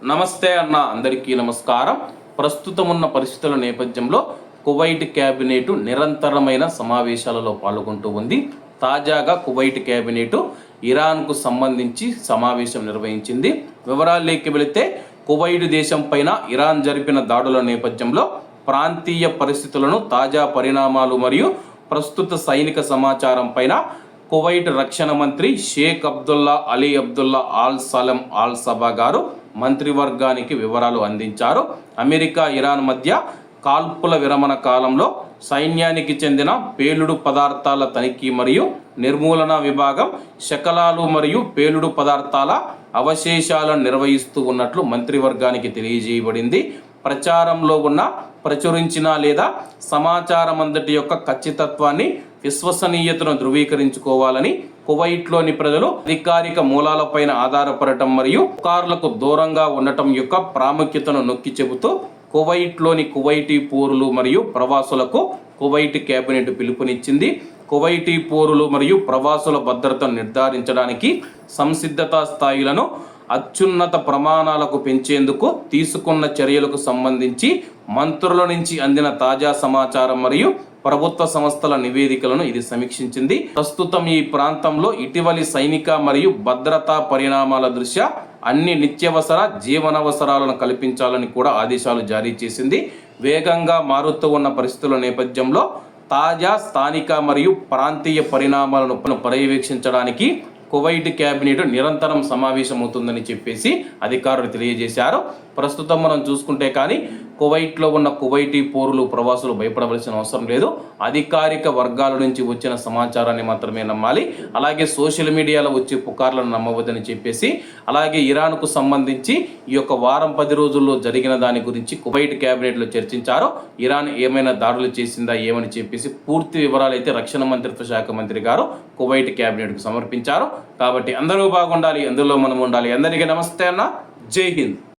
నమస్తే అన్న, అందరికీ నమస్కారం. ప్రస్తుతం ఉన్న పరిస్థితుల నేపథ్యంలో కువైట్ క్యాబినెట్ నిరంతరమైన సమావేశాలలో పాల్గొంటూ ఉంది. తాజాగా కువైట్ క్యాబినెట్ ఇరాన్కు సంబంధించి సమావేశం నిర్వహించింది. వివరాల్లోకి వెళితే కువైట్ దేశం పైన ఇరాన్ జరిపిన దాడుల నేపథ్యంలో ప్రాంతీయ పరిస్థితులను, తాజా పరిణామాలు మరియు ప్రస్తుత సైనిక సమాచారం పైన కువైట్ రక్షణ మంత్రి Sheikh Abdullah Ali Abdullah Al Salam Al Sabah గారు మంత్రివర్గానికి వివరాలు అందించారు. అమెరికా ఇరాన్ మధ్య కాల్పుల విరమణ కాలంలో సైన్యానికి చెందిన పేలుడు పదార్థాల తనిఖీ మరియు నిర్మూలన విభాగం శకలాలు మరియు పేలుడు పదార్థాల అవశేషాలను నిర్వహిస్తూ ఉన్నట్లు మంత్రివర్గానికి తెలియజేయబడింది. ప్రచారంలో ఉన్న ప్రచురించిన లేదా సమాచారం అంతటి యొక్క ఖచ్చితత్వాన్ని, విశ్వసనీయతను ధృవీకరించుకోవాలని కువైట్లోని ప్రజలు అధికారిక మూలాలపైన ఆధారపడటం మరియు పుకార్లకు దూరంగా ఉండటం యొక్క ప్రాముఖ్యతను నొక్కి చెబుతూ కువైట్లోని కువైటీ పౌరులు మరియు ప్రవాసులకు కువైట్ కేబినెట్ పిలుపునిచ్చింది. కువైటీ పౌరులు మరియు ప్రవాసుల భద్రతను నిర్ధారించడానికి సంసిద్ధతా స్థాయిలను అత్యున్నత ప్రమాణాలకు పెంచేందుకు తీసుకున్న చర్యలకు సంబంధించి మంత్రుల నుంచి అందిన తాజా సమాచారం మరియు ప్రభుత్వ సంస్థల నివేదికలను ఇది సమీక్షించింది. ప్రస్తుతం ఈ ప్రాంతంలో ఇటీవలి సైనిక మరియు భద్రతా పరిణామాల దృష్ట్యా అన్ని నిత్యవసర జీవనావసరాలను కల్పించాలని కూడా ఆదేశాలు జారీ చేసింది. వేగంగా మారుతూ ఉన్న పరిస్థితుల నేపథ్యంలో తాజా స్థానిక మరియు ప్రాంతీయ పరిణామాలను పర్యవేక్షించడానికి కువైట్ క్యాబినెట్ నిరంతరం సమావేశమవుతుందని చెప్పేసి అధికారులు తెలియజేశారు. ప్రస్తుతం మనం చూసుకుంటే కానీ కువైట్లో ఉన్న కువైటీ పౌరులు, ప్రవాసులు భయపడవలసిన అవసరం లేదు. అధికారిక వర్గాల నుంచి వచ్చిన సమాచారాన్ని మాత్రమే నమ్మాలి. అలాగే సోషల్ మీడియాలో వచ్చే పుకార్లను నమ్మవద్దని చెప్పేసి, అలాగే ఇరాన్కు సంబంధించి ఈ యొక్క వారం 10 రోజుల్లో జరిగిన దాని గురించి కువైట్ క్యాబినెట్లో చర్చించారు. ఇరాన్ ఏమైనా దాడులు చేసిందా ఏమని చెప్పేసి పూర్తి వివరాలు అయితే రక్షణ మంత్రిత్వ శాఖ మంత్రి గారు కువైట్ క్యాబినెట్కు సమర్పించారు. కాబట్టి అందరూ బాగుండాలి, అందులో మనం ఉండాలి. అందరికీ నమస్తే అన్న, జై హింద్.